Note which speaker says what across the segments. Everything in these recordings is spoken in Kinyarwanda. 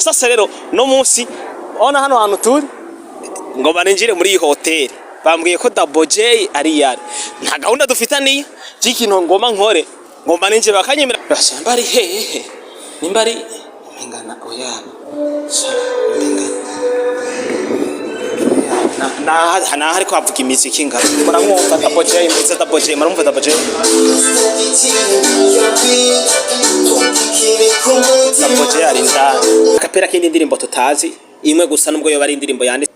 Speaker 1: Sasa rero no munsi ona hano hantu turi ngo baninjire muri iyi hoteri bambwiye ko Double J ari yari nta gahunda dufitaniye cy'ikintu ngoma nkore ngo baninjire bakanyemera bashamba ari hehe nimba ari ngana oya na hari kwavuga imiziki ngana muramwumva Double J mbiza Double J muramwumva Double J Double J ari ndani kapera kindi ndirimbo tutazi imwe gusa nubwo yo bari indirimbo yandi.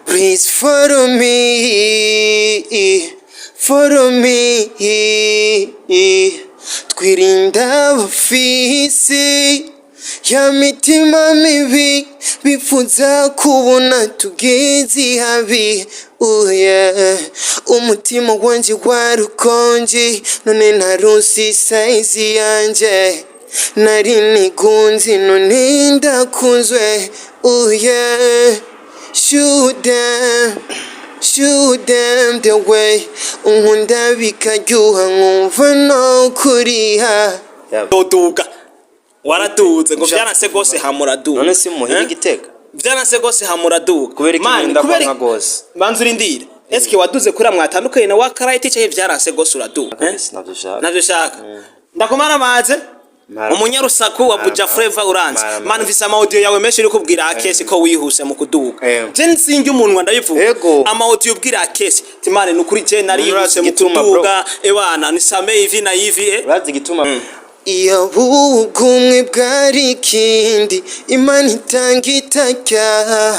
Speaker 2: Please follow me twirinda abafisi ya mitima mibi bipfuza kubona tugezi habi umutima wanje warukonje none narusi size yanje nari nigunzi none ndakuzwe shoot them the way unkunda bikaryuha nkumva no kuriha
Speaker 1: doduga waraduze ngo vyanase gose hamuraduga
Speaker 3: none si muhira igitega
Speaker 1: vyanase gose hamuraduga
Speaker 3: kubera ikinda kwa gose
Speaker 1: banzura indira eske waduze kuri mwatandukanye na wakarayiti cyahe vyanase gose uraduga navyo shaka ndakomara maze umunyarusaku wa buja flavor uranze man visa ama audio yawe menshi uri kubwira Akes ko wihuse mu kuduga je nsinge umunwa ndabivuga ama audio ubwira Akes timane nukuri je nari yihuse mu kuduga ebana nisame hivi na hivi
Speaker 3: urazi gituma
Speaker 2: iyo bugumwe bwari kindi imana itangitaka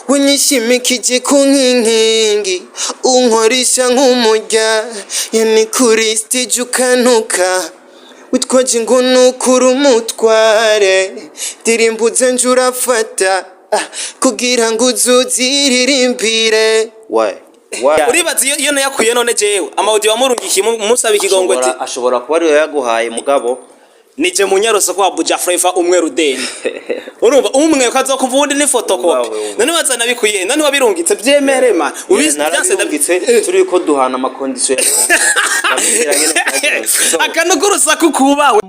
Speaker 2: wenyishimikije ku nkingi unkorisha nk'umurya yani kuri stage ukanuka witwaje ngo nukuri umutware ndirimbuze njurafata kugira ngo uzuziririmbire
Speaker 1: uribaza iyo nayakuye none jewe amaudio wamurungikiye musaba ikigongwe ati
Speaker 3: ashobora kuba ari yaguhaye mugabo
Speaker 1: nije munyarosa kwa buja flavor umwe rudeni urumva umwe kaza kuvundi ni photocopy none bazana bikuye none wabirungitse byemere man ubizi byase
Speaker 3: ndabitse turi ko duhana ama condition
Speaker 1: akanogurusa kukubawe.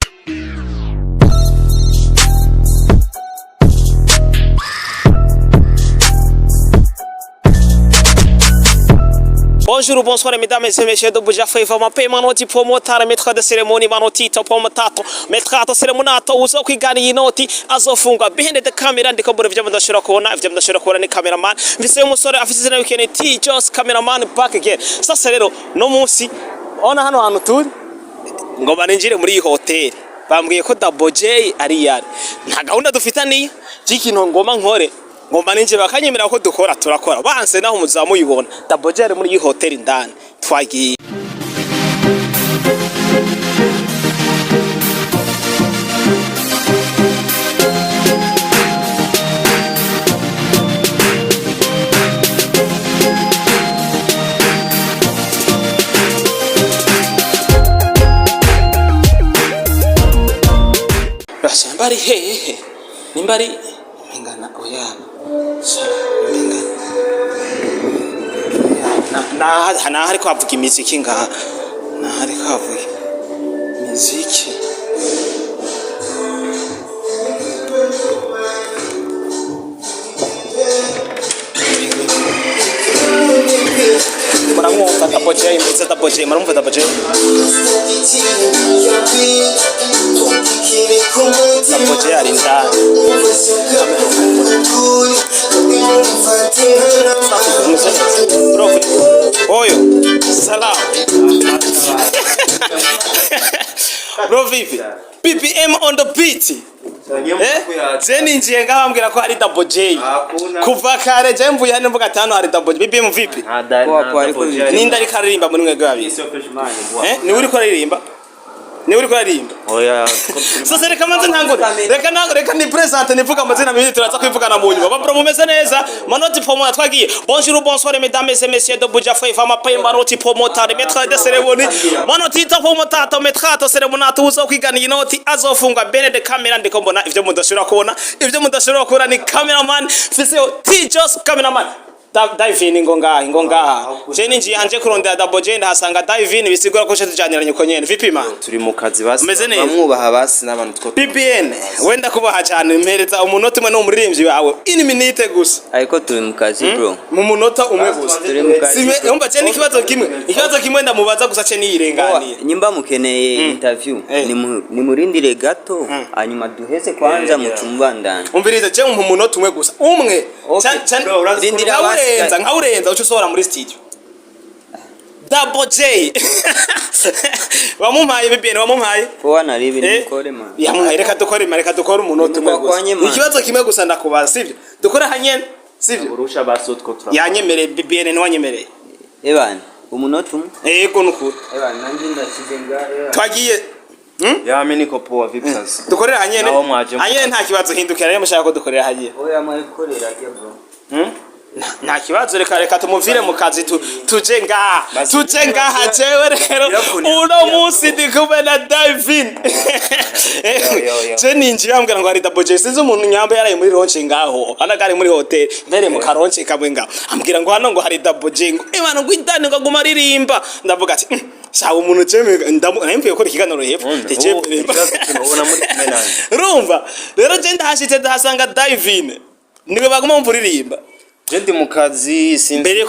Speaker 1: Bonjour, bonsoir mesdames et messieurs de Buja Flavor mape manoti promotare maître de cérémonie manoti topomotato maître cérémonato uzo kwigana inoti azofungwa behind the camera ndiko bore vyo mudashira kubona ivyo mudashira kubona ni cameraman mvise umusore afite izina wikene T just cameraman back again. Sasa rero no munsi ona hano hantu turi ngo baninjire muri iyi hoteri bambwiye ko Double J ari yari nta gahunda dufitaniye cy'ikintu ngoma nkore ngomba ninjire bakanyemera ko dukora turakora banse naho muzamuyibona Double J muri iyi hoteri ndani twagiye bashamba ari hehe nimba ari ngana oya na hari kwavuga imiziki ngaha na hari kwavuga imiziki muramwumva Double J mbiza Double J muramwumva Double J Double J ari ndani oyo salam bro vipi BPM on the beat zeni njiye ngabambwira ko ari Double J kuva kare je mvuye hano mvuga atano ari Double J BPM vipi ninda ari karirimba muri mwe gabi ni uri ko aririmba ni uri ko aririmba
Speaker 3: oya
Speaker 1: sasa reka manze ntangure reka ni present nivuga amazina mibiri turaza kwivugana mu nyuma bapro mumeze neza manoti promo twagiye bonjour bonsoir mesdames et messieurs de Buja Flavor mape manoti promotare maître de cérémonie manoti promotato maître cérémonato uzo kwigana inoti azofungwa bene de camera ndiko mbona ivyo mudashobora kubona ivyo mudashobora kubona ni cameraman fiseo T just cameraman Divine ingongaha je ninjiye hanje kurondera double J ndahasanga Divine bisigura ko tujyaniranye ko nyene vipi man
Speaker 3: turi mu kazi basi
Speaker 1: bamwubaha
Speaker 3: basi n'abantu two
Speaker 1: BBN wenda kubaha cyane mpereza umunota umwe no muririmbyi wawe in minute gusa
Speaker 4: ariko turi mu kazi bro
Speaker 1: mu munota umwe gusa umva je ikibazo kimwe ndamubaza gusa ce niyirenganiye
Speaker 4: nyimba mukeneye interview ni murindire gato hanyuma duheze kwanza mutumbandana
Speaker 1: umviriza je mu munota umwe gusa umwe nkawurenza uco usohora muri studio double J wamumpaye BBN wamumpaye
Speaker 4: ko naribi nikore man
Speaker 1: yamuhaye reka dukore umunota umwe gusa ikibazo kimwe gusa ndakubaza sivyo dukora hanyene sivyo
Speaker 3: urusha basotko tura
Speaker 1: yanyemereye BBN ntiwanyemereye
Speaker 4: ebana umunota umwe
Speaker 1: yego nukuri
Speaker 4: ebana nanjye ndasize ngaho
Speaker 1: twagiye
Speaker 3: yame niko poa vipsas
Speaker 1: dukorera hanyene nta kibazo hindukira rero mushaka ko dukorera hanyene
Speaker 4: oya mayikorera ke bro
Speaker 1: nta kibazo reka tumuvire mu kazi tuje ngaha jewe rero uno munsi ndi kumwe na Divine je ninjira ambwira ngo hari double J sinzi umuntu nyamba yaraye muri ronche ngaho anagari muri hotel mbere mu karonche kamwe ngaho ambwira ngo hano ngo hari double J ngo ebana ngo indani ngo aguma aririmba ndavuga ati sawa umuntu je ndamvuye ko ikiganiro hepfo rumva rero je ndahashitse ndahasanga Divine niwe baguma mvuririmba
Speaker 3: je ndi mu kazi
Speaker 1: mbere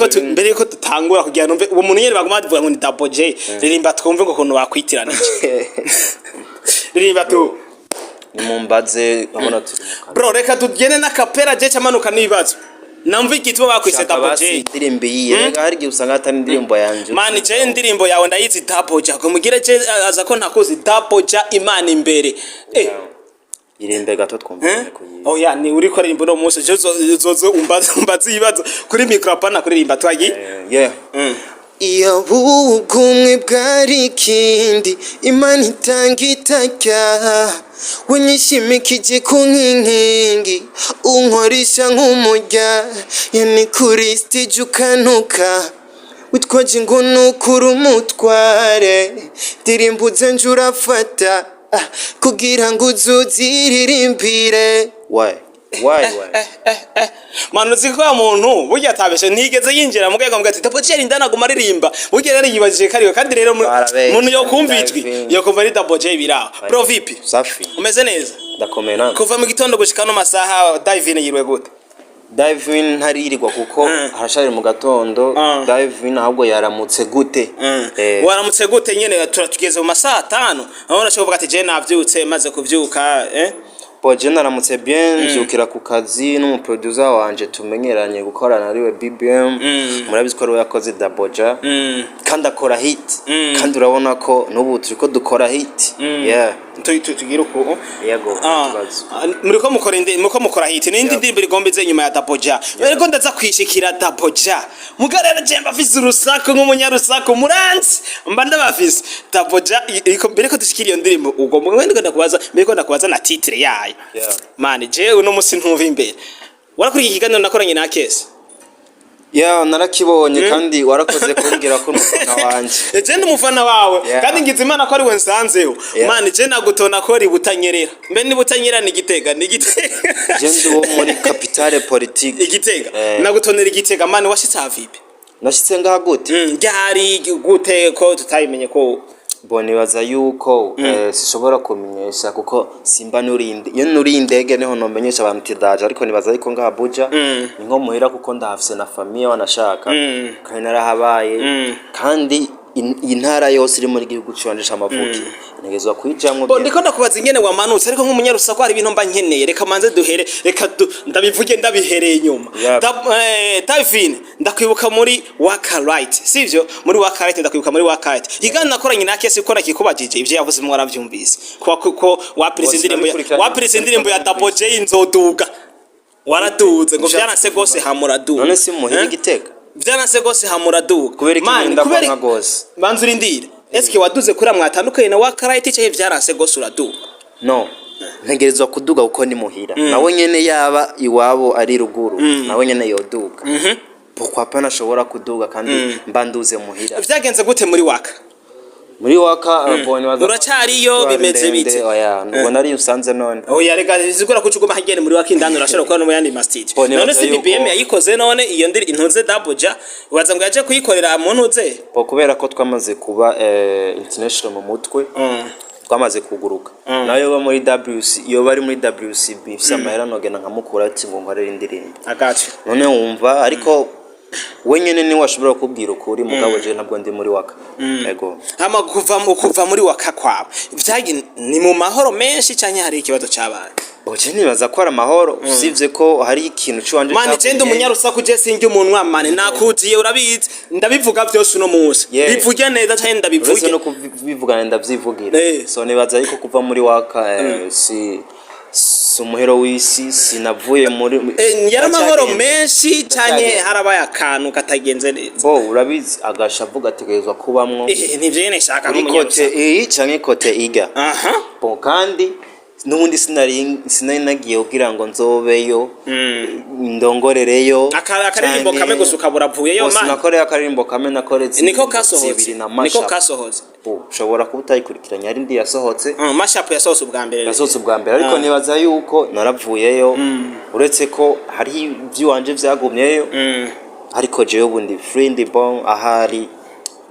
Speaker 1: yuko tutangura kugira numve uwo muntu nyene baguma bavuga ngo ni double J ririmba twumve ngo kuntu bakwitiraniye ririmba tu
Speaker 3: nimumbaze babona turi mu kazi
Speaker 1: bro reka tugene na kapera je cyamanuka nibazo namva igituma bakwise double J
Speaker 3: ndirimbo yiye hari gihe usanga atari indirimbo yanje
Speaker 1: man je ndirimbo yawe ndayizi double J kumugire je aza ko ntakoze double J imana imbere
Speaker 3: irembe gato twumvane
Speaker 1: oh ya ni uri korimbo no munsi zozo umbaza ibibazo kuri microphone kuririmba twagi
Speaker 2: iyo bugumwe bwari kindi imana itangitaka wenyishimikije ku nkingi unkorisha nk'umurya yani kuri stage ukanuka witwaje ngo nukuri umutware ndirimbuze njurafata kugira ngo uzuziririmbire
Speaker 3: why
Speaker 1: manu ziko muntu burya tabeshe ntigeze yinjira mu rwego ngati double J ndana guma ririmba burya rero yibajije kariwe kandi rero muntu yo kumvitwi yo kuva ari double J biraho bro vipi
Speaker 3: safi
Speaker 1: umeze neza
Speaker 3: ndakomena
Speaker 1: kuva mu gitondo gushika no masaha Divine yirwe gute
Speaker 3: Divine ntaririrwa kuko harashari mu gatondo Divine ahubwo yaramutse gute
Speaker 1: waramutse gute nyene turatugeze mu masaha 5 aho nashoboka ati je navyutse maze kuvyuka
Speaker 3: Boje naramutse bien nzukira ku kazi n'umuproducer wanje tumenyeranye gukorana ariwe BBM murabizi ko ari yakoze double J kandi akora hit kandi urabona ko n'ubu turiko dukora hit tugira uko yego
Speaker 1: muriko mukora hit n'indi ndirimbo igombeze nyuma ya double J rero ndaza kwishikira double J mugarera je mbafise urusako nk'umunyarusako muranzi mba ndabafise double J mbere ko dushikira iyo ndirimbo ubwo mwende ndakubaza na titre yayo man je uno musi ntumva imbere warakuri ikiganiro nakoranye na Akes
Speaker 3: narakibonye kandi warakoze kumbwira ko umufana wanje
Speaker 1: je ndi umufana wawe kandi ngize imana ko ari we nsanzeho man je nagutona ko ri butanyerera mbe ni butanyera ni Gitega
Speaker 3: je ndi wo muri capitale politique
Speaker 1: Igitega nagutonera Igitega man washitse havipi
Speaker 3: nashitse ngaha gute
Speaker 1: ryari gute ko tutayimenye ko
Speaker 3: bonibaza yuko sishobora kumenyesha kuko simba nurinde iyo nurindege niho nomenyesha abantu tidaje ariko nibaza yuko ngaha Abuja ni nko muhira kuko ndahafise na famille wanashaka kandi narahabaye kandi intara yose iri muri gihugu cyonjesha amavuki negezwa kwijamwe
Speaker 1: ndiko ndakubaza ingene wamanutse ariko nk'umunyarusako hari ibintu mba nkeneye reka manze duhere reka ndabivuge ndabihereye nyuma Divine ndakwibuka muri Waka Right sivyo muri Waka Right ndakwibuka muri Waka Right igana nakoranye na Akes ko nakikubajije ivyo yavuze mu waravyumvise ko waprese indirimbo ya double J nzoduga waraduze ngo byaranse gose hamuraduga
Speaker 3: none si muhira Gitega
Speaker 1: byaranse gose hamuraduga
Speaker 3: kubera ikindi ndakwanka gose
Speaker 1: banzura indire eske waduze kuri mwatandukanye na Waka Right cyahe byaranse gose uraduga
Speaker 3: no ntegerezwa kuduga uko ni muhira nawe nyene yaba iwabo ari ruguru nawe nyene yoduga pourquoi pas nashobora kuduga kandi mbanduze muhira
Speaker 1: vyagenze gute muri Waka
Speaker 3: muri waka bone baza
Speaker 1: uracariyo bimeze bite
Speaker 3: oya ubona ari usanze none
Speaker 1: oya rega zigura kucuguma hagene muri waka indani urashobora kubona no muyandi mastage none se BBM yayikoze none iyo ndiri intuze double ja waza ngo yaje kuyikorera mu ntuze
Speaker 3: kubera ko twamaze kuba international mu mutwe twamaze kuguruka nayo ba muri WC iyo bari muri WCB ifisa mahera nogena nkamukura ati ngo nkorera indirimbo
Speaker 1: agace
Speaker 3: none wumva ariko wenyene ni washobora kubwira ukuri mugabo je ntabwo ndi muri waka yego
Speaker 1: hama kuva muri waka kwawe vyagi ni mu mahoro menshi cyane hari ikibazo cyabaye
Speaker 3: oje nibaza ko ari amahoro usivye ko hari ikintu cyanje
Speaker 1: mani cende umunyarusaku je singi umunwa mane nakuziye urabizi ndabivuga byose uno munsi bivuge neza cyane ndabivuge
Speaker 3: no kubivugana ndavyivugira so nibaza ariko kuva muri waka si umuhero w'isi sinavuye muri
Speaker 1: yari amahoro menshi cyane harabaye akantu katagenze neza
Speaker 3: urabizi agashavuga ategerezwa kubamwo
Speaker 1: ntivyene shaka
Speaker 3: kote canke kote iga kandi nubundi sinari nagiye kugira ngo nzobeyo ndongorereyo
Speaker 1: akarimbo kame gusuka buravuyeyo mani
Speaker 3: sinakoreye akarimbo kame nakoretse
Speaker 1: niko kasohoze
Speaker 3: ushobora kuba utayikurikiranya ari ndi yasohotse
Speaker 1: mashapu yasohotse ubwa mbere
Speaker 3: ariko nibaza yuko naravuyeyo uretse ko hari ivy'iwanje vyagumyeyo ariko jewe ubundi friend bon ahari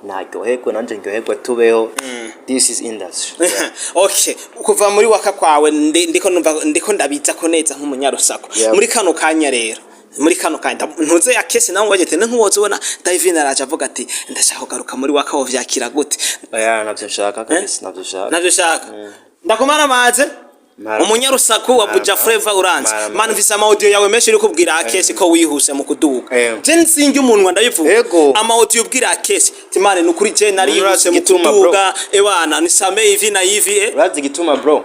Speaker 3: naryoherwe nanje ndyoherwe tubeho this is industry
Speaker 1: okay kuva muri waka kwawe ndiko ndabiza ko neza nk'umunyarusako muri kano kanya rero muri kano kanya ntuze ya kese nawe ngwagete nkuwoze ubona David araje avuga ati ndashaka kugaruka muri waka wo vyakira gute
Speaker 3: navyo nshaka kandi
Speaker 1: navyo shaka ndakumara maze umunyarusaku wa Buja Flavor uranze man visa audio yawe menshi uri kubwira Akes ko wihuse mu kuduka je nsingi umuntu ndabivuga ama audio ubwira Akes timane nukuri je nari yihuse mu kuduka ewana nisame ivi na ivi
Speaker 3: urazi gituma bro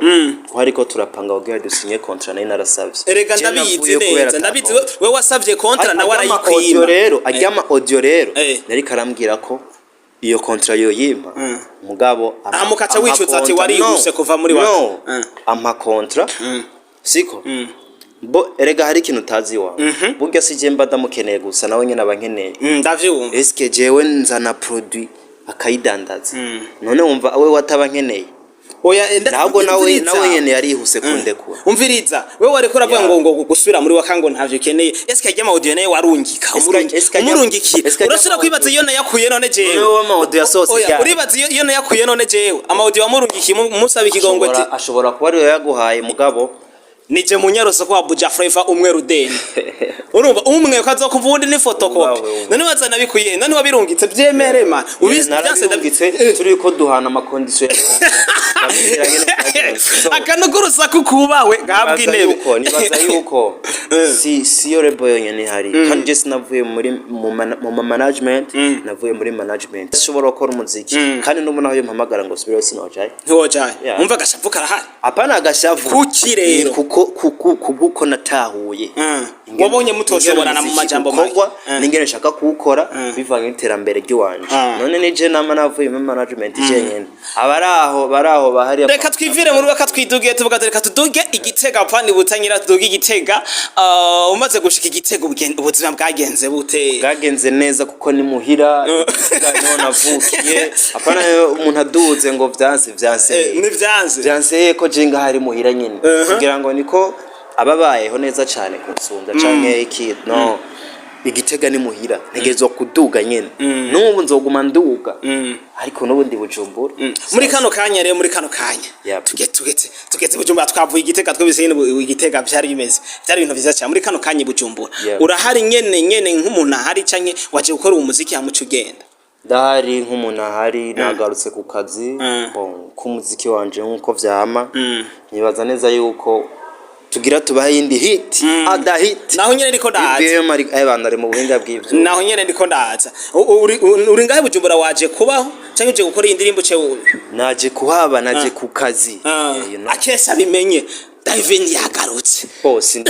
Speaker 3: ariko turapanga ubwira dusinye contract nayo narasavye
Speaker 1: erega ndabizi we wasavye contract na warayikwima
Speaker 3: rero ajyama audio rero nari karambwira ko iyo contract yo yimpa mugabo
Speaker 1: amukaca wicuza ati warihuse kuva muri waka
Speaker 3: ama contract siko bo erega hari ikintu utazi wa burya sije mba ndamukeneye gusa nawe nyene abankeneye
Speaker 1: ndavyumva
Speaker 3: eske jewe nzana produit akayidandaza none wumva we watabankeneye
Speaker 1: oya
Speaker 3: ntabwo nawe yene yarihuse kundekura
Speaker 1: umviriza wewe wari kuravuga ngo gusubira muri wakango ntavyo ukeneye eske ajya ama audio naye warungika umurungikira urashira kwibaza iyo nayakuye none jewe
Speaker 3: wewe ama audio yasohotse
Speaker 1: oya uribaza iyo nayakuye none jewe ama audio wamurungikiye musaba ikigongo ati
Speaker 3: ashobora kuba ari yaguhaye mugabo
Speaker 1: nije munyaroso kwa Buja Flavor umwe rudeni urumva umwe kaza kuvundi ni photocopy none bazana bikuye none wabirungitse byemere man ubizi byase
Speaker 3: ndabitse turi ko duhana ama condition
Speaker 1: akanugurusa kukubawe gabwa intebe
Speaker 3: nibaza yuko si yo rebo yonyene hari kandi je sinavuye muri mu management navuye muri management ashobora gukora umuziki kandi n'ubona aho mpamagara ngo subire sinojaye
Speaker 1: ntiwojaye umva gashavu karahari
Speaker 3: apana agashavu
Speaker 1: kuki rero
Speaker 3: kuko natahuye
Speaker 1: wabonye mutoshoborana mu majambo
Speaker 3: makwa ningene shaka kuwukora bivanye n'iterambere ry'wanje none nije nama navuye mu management jenyene baraho bahari
Speaker 1: reka twivire muri waka twidugiye tuvuga reka tuduge igitega pani butanyira tuduge igitega umaze gushika igitega ubuzima bwagenze bute
Speaker 3: bwagenze neza kuko ni muhira none navukiye apana umuntu aduze ngo vyanse
Speaker 1: ni
Speaker 3: vyanse ko jinga hari muhira nyene kugira ngo niko ababayeho neza cyane kunsunda canke iki no igitega ni muhira ntegezwa kuduga nyene n'ubu nzoguma nduga ariko n'ubundi bujumbura
Speaker 1: muri kano kanya rero muri kano kanya tugeze bujumbura twavuye igitega twebise igitega byari bimeze byari ibintu byiza cyane muri kano kanya bujumbura urahari nyene nk'umuntu ahari canke waje gukora umuziki yamucu ugenda
Speaker 3: ndahari nk'umuntu ahari nagarutse ku kazi k'umuziki wanje nk'uko vyama nibaza neza yuko tugira tubahe indi hit ada hit
Speaker 1: naho nyene ndiko ndaza
Speaker 3: biyo mari ayibandare mu buhinga bw'ivyo
Speaker 1: naho nyene ndiko ndaza uri ngahe bujumbura waje kubaho cyangwa uje gukora indirimbo cewe
Speaker 3: naje kuhaba naje ku kazi
Speaker 1: Akes abimenye David yagarutse
Speaker 3: bose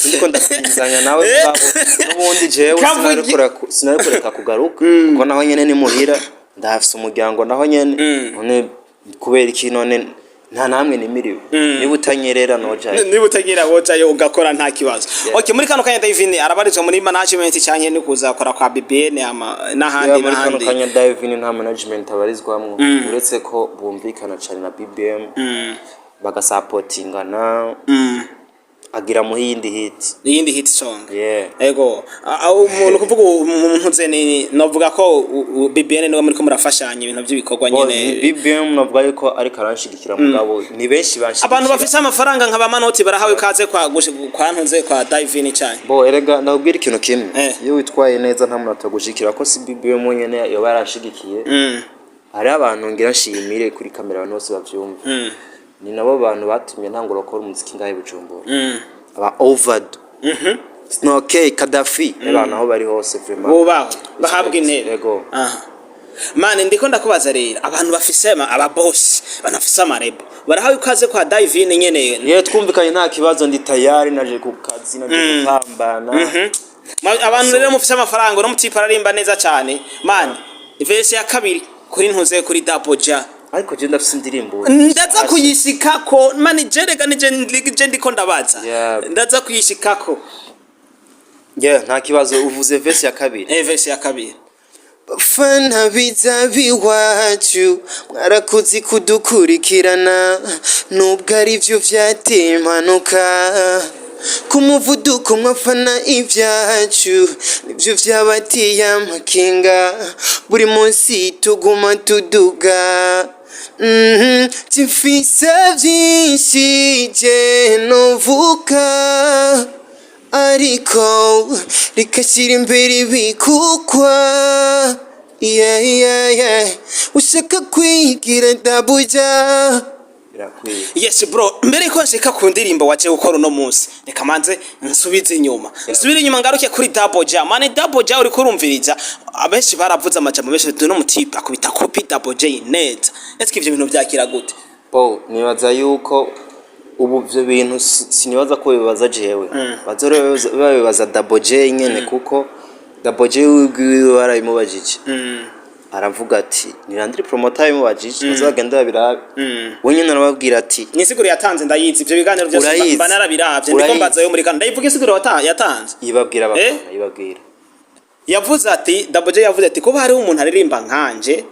Speaker 3: ndiko ndakizanya nawe n'ubundi jewe sinarikoreka kugaruka kuko naho nyene ni muhira ndafise umuryango naho nyene none kubera iki none nta namwe nimiriwe niba utanyerera nojayo
Speaker 1: niba utagira wojayo ugakora nta kibazo okay muri kano kanya Divine arabarizwa muri management cyanye ni kuzakora kwa BBN n'ahandi
Speaker 3: muri kano kanya Divine nta management abarizwamwo uretse ko bumvikana cyane na BBM bagasapotingana agira mu yindi hit song ego umuntu kuvuga umuntu zene novuga ko BBN niwe muri ko murafashanya ibintu by'ibikorwa nyene BBM novuga yuko ari karanshigikira mugabo ni benshi banshigikira
Speaker 1: abantu bafite amafaranga nkaba manoti barahawe kaze kwa ntunze kwa Divine cyane
Speaker 3: erega ndabwira ikintu kimwe iyo witwaye neza nta muntu atagujikira ko si BBM nyene yo barashigikiye hari abantu ngira nshimire kuri kamera abantu bose bavyumva ni nabo bantu batumye ntangura gukora umuziki ngahe Bujumbura aba overed okay Kadafi abantu aho bari hose vraiment
Speaker 1: bahabwa intego mane ndiko ndakubaza rero abantu bafisema aba boss banafisa amarebo barahawe ikaze kwa Divine nyene
Speaker 3: twumvikanye nta kibazo ndi tayari naje ku kazi naje gupambana
Speaker 1: abantu rero mufise amafaranga no mutipa ararimba neza cyane mane verse ya kabiri kuri ntuze kuri Double Jah
Speaker 3: ariko je ndafise indirimbo
Speaker 1: ndaza kuyishikako managerega nije ndiko ndabaza ndaza kuyishikako
Speaker 3: nta kibazo uvuze verse ya kabiri
Speaker 1: verse ya kabiri
Speaker 2: bafana biza biwacu mwarakuzi kudukurikirana nubwo ari byo vyateye impanuka ku muvuduko mwafana ibyacu nibyo byabateye amakenga buri munsi tuguma tuduga Tifise byinshi je novuka ariko rikashyira imbere ibikukwa ushaka kwigira Double Jah
Speaker 1: yes bro mbere ko nshika ku ndirimbo waje gukora uno munsi reka manze nsubize inyuma nsubire inyuma ngaruke kuri Double Jah mane Double Jah uri kurumviriza abenshi baravuze amajambo benshi no mutipa akubita copy Double Jah neza ese ivyo bintu byakira gute
Speaker 3: nibaza yuko ubu byo bintu sinibaza ko bibaza jewe bazore babibaza Double Jah nyene kuko Double Jah warayimubajije aravuga ati nirandiri promoter y'umubajije azagenda babirabe wenyine narababwira ati
Speaker 1: nisiguro yatanze ndayizi ibyo biganiro byose banarabiravye ndiko mbaza yo muri kana ndayivuga isiguro yatanze
Speaker 3: ibabwira abafana ibabwira
Speaker 1: yavuze ati Double Jah yavuze ati ko bari umuntu aririmba nkanje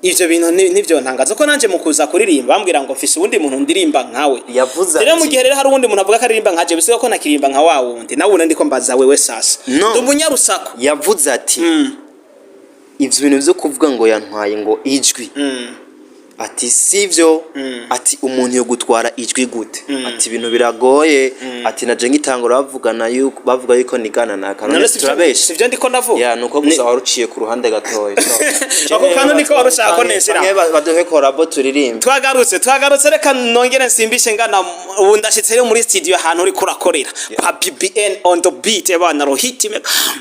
Speaker 1: ivyo bintu nivyo ntangaza ko nanje mukuza kuririmba bambwira ngo mfise ubundi muntu ndirimba nkawe
Speaker 3: yavuze
Speaker 1: rero mu gihe rero hari ubundi muntu avuga ko aririmba nkaje bisiga ko nakirimba nka wa wundi nawe ndiko mbaza wewe sasa ndumunyarusako
Speaker 3: yavuze ati ivyo bintu byo kuvuga ngo yantwaye ngo ijwi ati sivyo ati umuntu yo gutwara ijwi gute ati ibintu biragoye ati naje ngitangura bavuga yuko nigana nakana turabeshe
Speaker 1: sivyo ndiko ndavuga
Speaker 3: nuko gusa waruciye ku ruhande gatoya
Speaker 1: ako kantu niko warushaka ko nesira
Speaker 3: baduhe korabo turirimba
Speaker 1: twagarutse reka nongere nsimbishe ngana ubu ndashitse rero muri studio ahantu uri kurakorera kwa BBN on the beat abana rohiti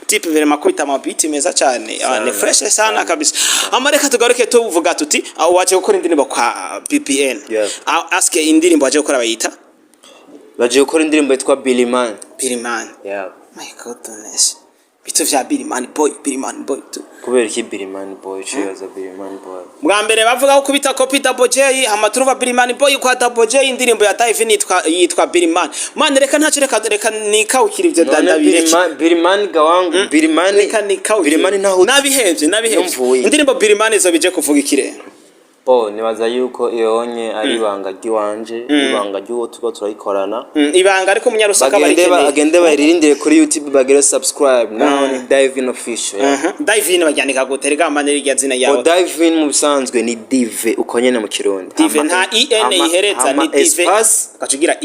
Speaker 1: type vere makubita ama beat meza cyane ni fresh sana kabisa amareka tugaruke tuvuga tuti waje gukora indirimbo kwa BBN aske indirimbo waje gukora bayita
Speaker 3: baje gukora indirimbo yitwa Billy Man
Speaker 1: my goodness bitu vya Billy Man boy
Speaker 3: kubera iki Billy Man boy chiyaza Billy Man boy
Speaker 1: mwa mbere bavuga ko kubita copy Double Jah amaturuva Billy Man boy kwa Double Jah indirimbo ya Divine yitwa Billy Man reka ntacyo reka nikawukira ivyo dandabire
Speaker 3: Billy Man gawangu Billy Man
Speaker 1: reka nikawukira
Speaker 3: naho
Speaker 1: nabihevye indirimbo Billy Man izo bije kuvuga ikire
Speaker 3: nibaza yuko iyonye ari ibanga ry'iwanje ibanga ry'uwo tuba turayikorana
Speaker 1: ibanga ariko umunyarusaka
Speaker 3: agende bayirindire kuri YouTube bagere subscribe now ni Divine official
Speaker 1: Divine bajyanika guterega manere irya zina yawe
Speaker 3: Divine mu bisanzwe ni dive uko nyene mu kirundi
Speaker 1: dive nta en ihereza ni dive akacugira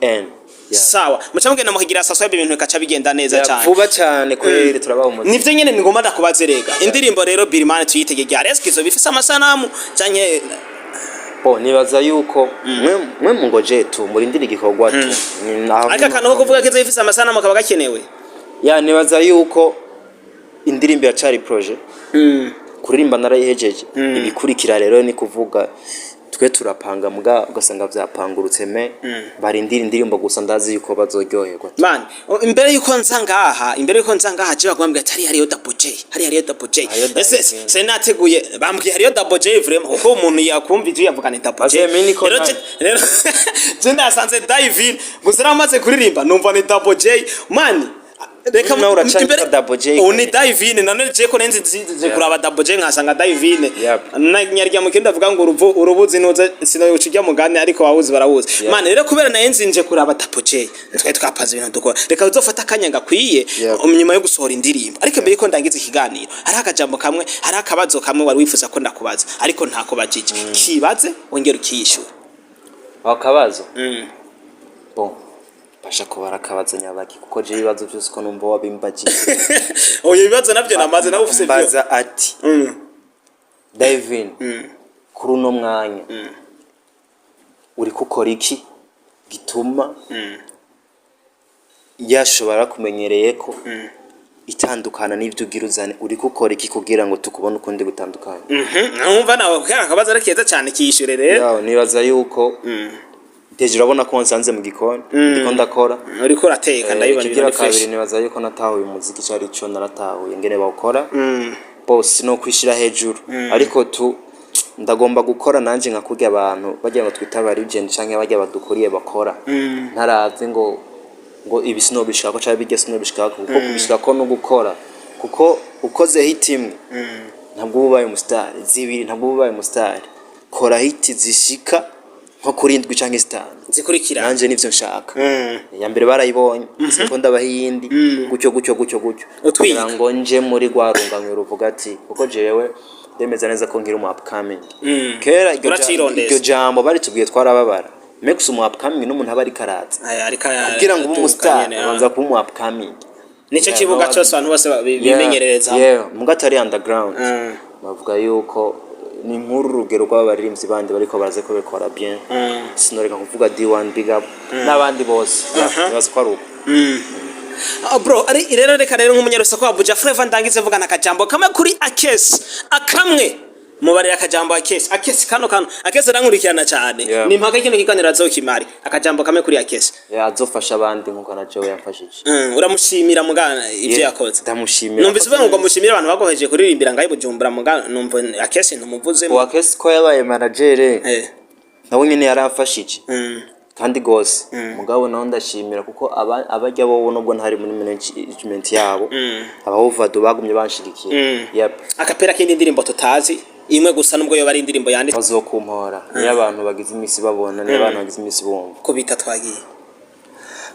Speaker 3: en
Speaker 1: sawa mucamugenda mukigira subscribe ibintu kaca bigenda neza cyane
Speaker 3: vuba cyane kwere turabaho umuti
Speaker 1: nivyo nyene ngoma ndakubaze rega indirimbo rero Billy Man tuyitegeye reski zo bifise amasanamu cyanye
Speaker 3: nibaza yuko mwe mungoje tu muri ndiri gikorwa tu
Speaker 1: aka kantu ko kuvuga ko ifise amasanamu akaba gakenewe
Speaker 3: nibaza yuko indirimbo ya Chari Project kuririmba narayihejeje ibikurikira rero ni kuvuga twe turapanga muga ugasanga vyapangurutse me barindira indirimbo gusa ndazi yuko bazoryoherwa
Speaker 1: man imbere yuko nza ngaha je bagwambye ati hariyo double J hariyo double J ese nateguye bambwiye hariyo double J vraiment uko umuntu yakumva ivyo yavugana double J rero je ndasanze dive gusa ramaze kuririmba numva ni double J man reka
Speaker 3: nawe uracanga double J
Speaker 1: uni dive none je ko nenze kuraba double J nkasanga dive nyarya mu kindi avuga ngo urubuzi nuze sino ucijya mugane ariko wabuzi barawuzi man rero kubera nayenze nje kuraba double J twe twapaza ibintu dukora reka uzofata akanyanga kwiye nyuma yo gusohora indirimbo ariko mbere ko ndangiza ikiganiro hari akajambo kamwe hari akabazo kamwe wari wifuza ko ndakubaza ariko ntako bajije kibaze wongera ukiyishura
Speaker 3: akabazo bon basha kubara akabazo nyabaki kuko je ibibazo byose ko numva wabimbagiye
Speaker 1: oyo ibibazo navyo namaze nawe ufise byo
Speaker 3: baza ati Davin kuri uno mwanya uri gukora iki gituma yashobora kumenyereye ko itandukana n'ivyo ugiruzane uri gukora iki kugira ngo tukubone ukundi gutandukanye
Speaker 1: numva nawe kera akabazo ari keza cyane kiyishure rero
Speaker 3: nibaza yuko Deje urabona ko nsanze mu gikoni ndiko ndakora
Speaker 1: uriko urateka ndabibona
Speaker 3: ibintu kabiri nibaza yuko natahuye umuziki cyari cyo naratahuye ngene bawukora boss no kwishira hejuru ariko ndagomba gukora nanje nkakurya abantu bajya ngo twitabara legend canke bajya badukuriye bakora ntaraze ngo ibi sino bishaka cyangwa bijye sino bishaka kuko kubishaka ko no gukora kuko ukoze hit imwe ntabwo ubaye umustar zibiri ntabwo ubaye umustar kora hit zishika nko kurindwi canke star
Speaker 1: zikurikira
Speaker 3: nanje nivyo nshaka ya mbere barayibonye siko ndabahindi gucyo kugira ngo nje muri gwarungamwe ruvuga ati kuko jewe demeza neza ko ngira umu upcoming kera iryo jambo bari tugiye twarababara mex umu upcoming n'umuntu aba ari karatse kugira ngo umustar banza kuba umu upcoming
Speaker 1: nico kibuga cyose abantu bose bimenyerereza
Speaker 3: mugatari underground bavuga yuko ni nkuru rugero rw'abaririmbyi bandi bariko baraze ko bekora bien sinoreka kuvuga D1 big up n'abandi bose bazi ko ari uko
Speaker 1: bro ari rero reka rero nk'umunyarwanda ko Abuja Flavor ndangize vuga nakajambo kamwe kuri Akes akamwe mubare akajambo Akes kano Akes arankurikirana cyane ni mpaka kino kiganiro azokimari akajambo kamwe kuri Akes
Speaker 3: azofasha abandi nkuko na Joe yamfashije
Speaker 1: uramushimira mugana ivyo yakoze
Speaker 3: ndamushimira
Speaker 1: numvise uvuga ngo mushimira abantu bagoheje kuririmbira ngaye Bujumbura mugana numva Akes ntumuvuze
Speaker 3: mu Akes ko yabaye manager nawe nyine yarafashije kandi gose mugabo naho ndashimira kuko abajya bo nubwo ntari muri management yabo abahuvado bagumye banshirikiye
Speaker 2: akapera kindi ndirimbo tutazi imwe gusa nubwo yo bari indirimbo yanditse
Speaker 3: bazokumpora ni abantu bagize imisi babona ni abantu bagize imisi bumva
Speaker 2: ko bita twagiye.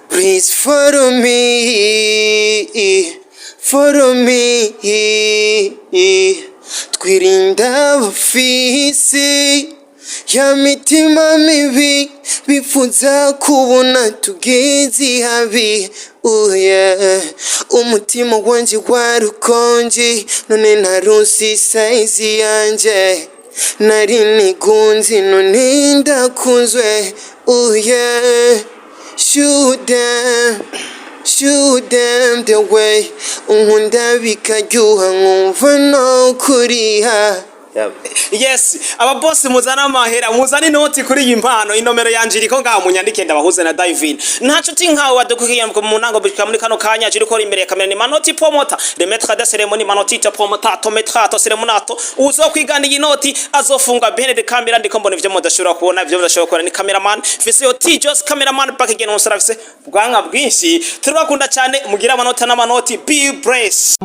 Speaker 5: Please follow me, twirinda abafisi ya mitima mibi bipfuza kubona tugeze habi. Umutima wanje warukonje none ntarusi size yanje nari nigunzi none ndakuzwe. Shoot them the way unkunda bikaryoha nkumva no kuriha.
Speaker 1: Yes, aba boss muzana amahera muzana inoti kuri iyi mpano inomero yanje iriko ngaho munyandike ndabahuze na Divine ntaco tinkawe wadukukiye mu nango bika muri kano kanya jiri ko imbere ya kamera ni manoti promota le maître de cérémonie manoti ta promota to maître to cérémonato uzo kwigana iyi noti azofunga bene de kamera ndiko mbona ivyo mudashobora kubona ivyo mudashobora kubona ni cameraman fise yo T-Jos cameraman back again on service bwanga bwinshi turabakunda cyane mugira amanota n'amanoti be brace.